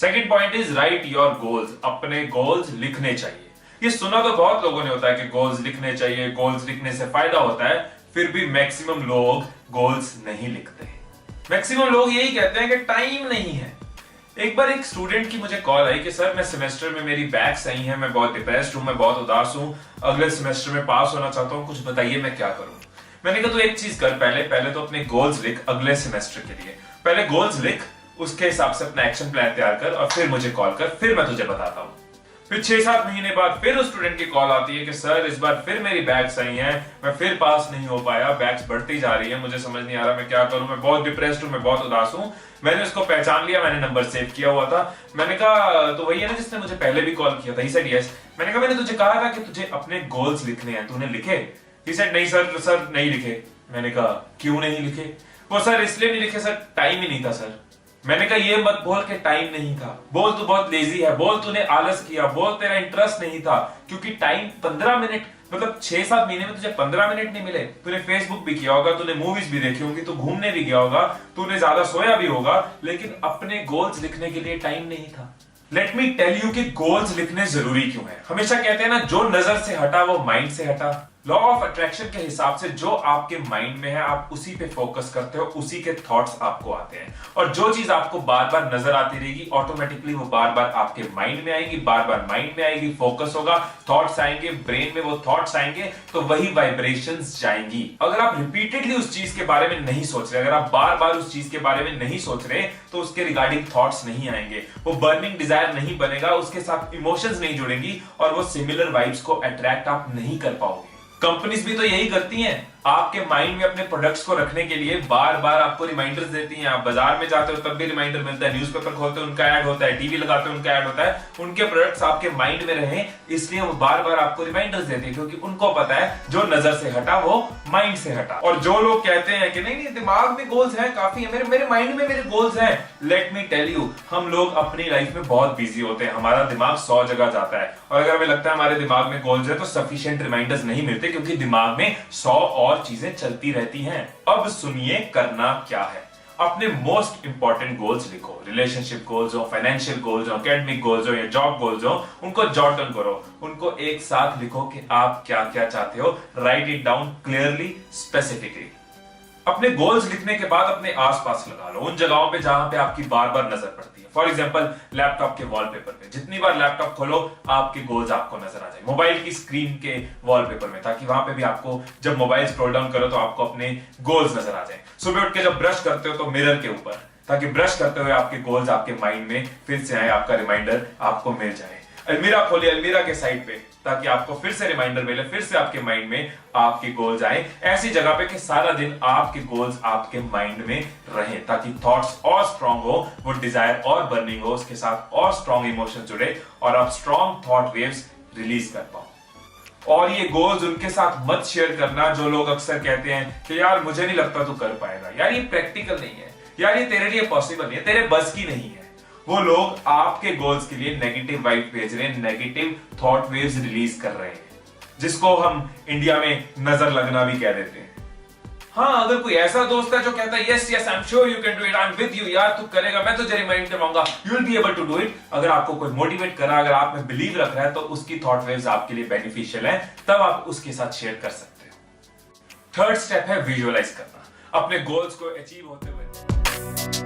Second point is right your goals. अपने goals लिखने चाहिए। ये सुना तो बहुत लोगों ने होता है कि गोल्स लिखने चाहिए, गोल्स लिखने से फायदा होता है, फिर भी मैक्सिमम लोग गोल्स नहीं लिखते। मैक्सिमम लोग यही कहते हैं कि टाइम नहीं है। एक बार एक स्टूडेंट की मुझे कॉल आई कि सर मैं सेमेस्टर में मेरी बैक्स आई हैं, मैं बहुत डिप्रेस्ड हूं, मैं बहुत उदास हूं, अगले सेमेस्टर में पास होना चाहता हूं, कुछ बताइए मैं क्या करूं। मैंने कहा तो एक चीज कर, पहले तो अपने गोल्स लिख अगले सेमेस्टर के लिए। पहले गोल्स लिख, उसके हिसाब से अपना एक्शन प्लान तैयार कर और फिर मुझे कॉल कर, फिर मैं तुझे बताता हूं। फिर 6-7 महीने बाद फिर उस स्टूडेंट की कॉल आती है कि सर इस बार फिर मेरी बैक्स आई हैं, मैं फिर पास नहीं हो पाया, बैक्स बढ़ती जा रही है, मुझे समझ नहीं आ रहा मैं क्या करूं, मैं बहुत डिप्रेस्ड हूं, मैं बहुत उदास हूं। मैंने उसको पहचान लिया, मैंने नंबर सेव किया हुआ था। मैंने कहा तो वही है ना जिसने मुझे पहले भी कॉल किया था। He said yes. मैंने कहा मैंने तुझे कहा था कि तुझे अपने गोल्स लिखने हैं, तूने लिखे? ही सेड नहीं सर नहीं लिखे। मैंने कहा क्यों नहीं लिखे? वो सर इसलिए नहीं लिखे सर, टाइम ही नहीं था सर। मैंने कहा ये मत बोल के टाइम नहीं था, बोल तू बहुत लेजी है, बोल तूने आलस किया, बोल तेरा इंटरेस्ट नहीं था, क्योंकि टाइम 15 मिनट, मतलब 6-7 महीने में तुझे 15 मिनट नहीं मिले। तूने फेसबुक भी किया होगा, तूने मूवीज भी देखी होंगी, तू घूमने भी गया होगा, तूने ज्यादा सोया भी होगा, लेकिन अपने गोल्स लिखने के लिए टाइम नहीं था। लेट मी टेल यू कि गोल्स लिखने जरूरी क्यों है। हमेशा कहते हैं ना, जो नजर से हटा वो माइंड से हटा। लॉ ऑफ अट्रैक्शन के हिसाब से जो आपके माइंड में है आप उसी पे फोकस करते हो, उसी के थॉट्स आपको आते हैं। और जो चीज आपको बार बार नजर आती रहेगी ऑटोमेटिकली वो बार बार आपके माइंड में आएगी, बार बार माइंड में आएगी, फोकस होगा, थॉट्स आएंगे, ब्रेन में वो थॉट्स आएंगे, तो वही वाइब्रेशंस जाएंगी। अगर आप रिपीटेडली उस चीज के बारे में नहीं सोच रहे, अगर आप बार बार उस चीज के बारे में नहीं सोच रहे, तो उसके रिगार्डिंग थॉट्स नहीं आएंगे, वो बर्निंग डिजायर नहीं बनेगा, उसके साथ इमोशंस नहीं जुड़ेंगी और वो सिमिलर वाइब्स को अट्रैक्ट आप नहीं कर पाओगे। कंपनीज भी तो यही करती हैं, आपके माइंड में अपने प्रोडक्ट्स को रखने के लिए बार बार आपको रिमाइंडर्स देती हैं। आप बाजार में जाते हो तब भी रिमाइंडर मिलता है, न्यूज़पेपर खोलते हो उनका ऐड होता है, टीवी लगाते हो उनका ऐड होता है। उनके प्रोडक्ट्स आपके माइंड में रहे इसलिए वो बार बार आपको रिमाइंडर्स देते हैं, क्योंकि उनको पता है जो नजर से हटा वो माइंड से हटा। और जो लोग कहते हैं कि नहीं दिमाग में गोल्स हैं, काफी है, मेरे माइंड में मेरे गोल्स हैं, लेट मी टेल यू, हम लोग अपनी लाइफ में बहुत बिजी होते हैं, हमारा दिमाग 100 जगह जाता है, और अगर हमें लगता है हमारे दिमाग में गोल्स है तो सफिशिएंट रिमाइंडर्स नहीं मिलते, क्योंकि दिमाग में 100 और चीजें चलती रहती हैं। अब सुनिए करना क्या है। अपने मोस्ट इंपॉर्टेंट गोल्स लिखो, रिलेशनशिप गोल्स हो, फाइनेंशियल गोल्स हो, एकेडमिक गोल्स हो या जॉब गोल्स हो, उनको जॉट डाउन करो, उनको एक साथ लिखो कि आप क्या क्या चाहते हो। Right it down clearly, specifically. अपने गोल्स लिखने के बाद अपने आसपास लगा लो, उन जगहों पे जहां पे आपकी बार बार नजर पड़ती है। फॉर एग्जांपल लैपटॉप के वॉलपेपर पे, जितनी बार लैपटॉप खोलो आपके गोल्स आपको नजर आ जाए। मोबाइल की स्क्रीन के वॉलपेपर में, ताकि वहां पे भी आपको जब मोबाइल स्क्रॉल डाउन करो तो आपको अपने गोल्स नजर आ जाए। सुबह उठ के जब ब्रश करते हो तो मिरर के ऊपर, ताकि ब्रश करते हुए आपके गोल्स आपके माइंड में फिर से आए, आपका रिमाइंडर आपको मिल जाए। अलमीरा खोलिए, अलमीरा के साइड पे, ताकि आपको फिर से रिमाइंडर मिले, फिर से आपके माइंड में आपके गोल्स आए। ऐसी जगह पे कि सारा दिन आपके गोल्स आपके माइंड में रहे, ताकि थॉट्स और स्ट्रांग हो, वो डिजायर और बर्निंग हो, उसके साथ और स्ट्रांग इमोशन जुड़े और आप स्ट्रांग थॉट वेव्स रिलीज कर पाओ। और ये गोल्स उनके साथ मत शेयर करना जो लोग अक्सर कहते हैं कि यार मुझे नहीं लगता तू कर पाएगा, यार ये प्रैक्टिकल नहीं है, यार ये तेरे लिए पॉसिबल नहीं है, तेरे बस की नहीं है। वो लोग आपके गोल्स के लिए नेगेटिव वाइब भेज रहे हैं, नेगेटिव थॉट वेव्स रिलीज कर रहे हैं, जिसको हम इंडिया में नजर लगना भी कह देते हैं। हाँ, अगर कोई ऐसा दोस्त है जो कहता है yes yes I am sure you can do it, I am with you, यार तू करेगा, मैं तुझे रिमाइंड करवाऊंगा, you will be able to do it. अगर आपको कोई मोटिवेट कर रहा है, अगर आप में बिलीव रख रहा है, तो उसकी थॉट वेव्स आपके लिए बेनिफिशियल है, तब आप उसके साथ शेयर कर सकते हो। थर्ड स्टेप है विजुअलाइज करना, अपने गोल्स को अचीव होते हुए।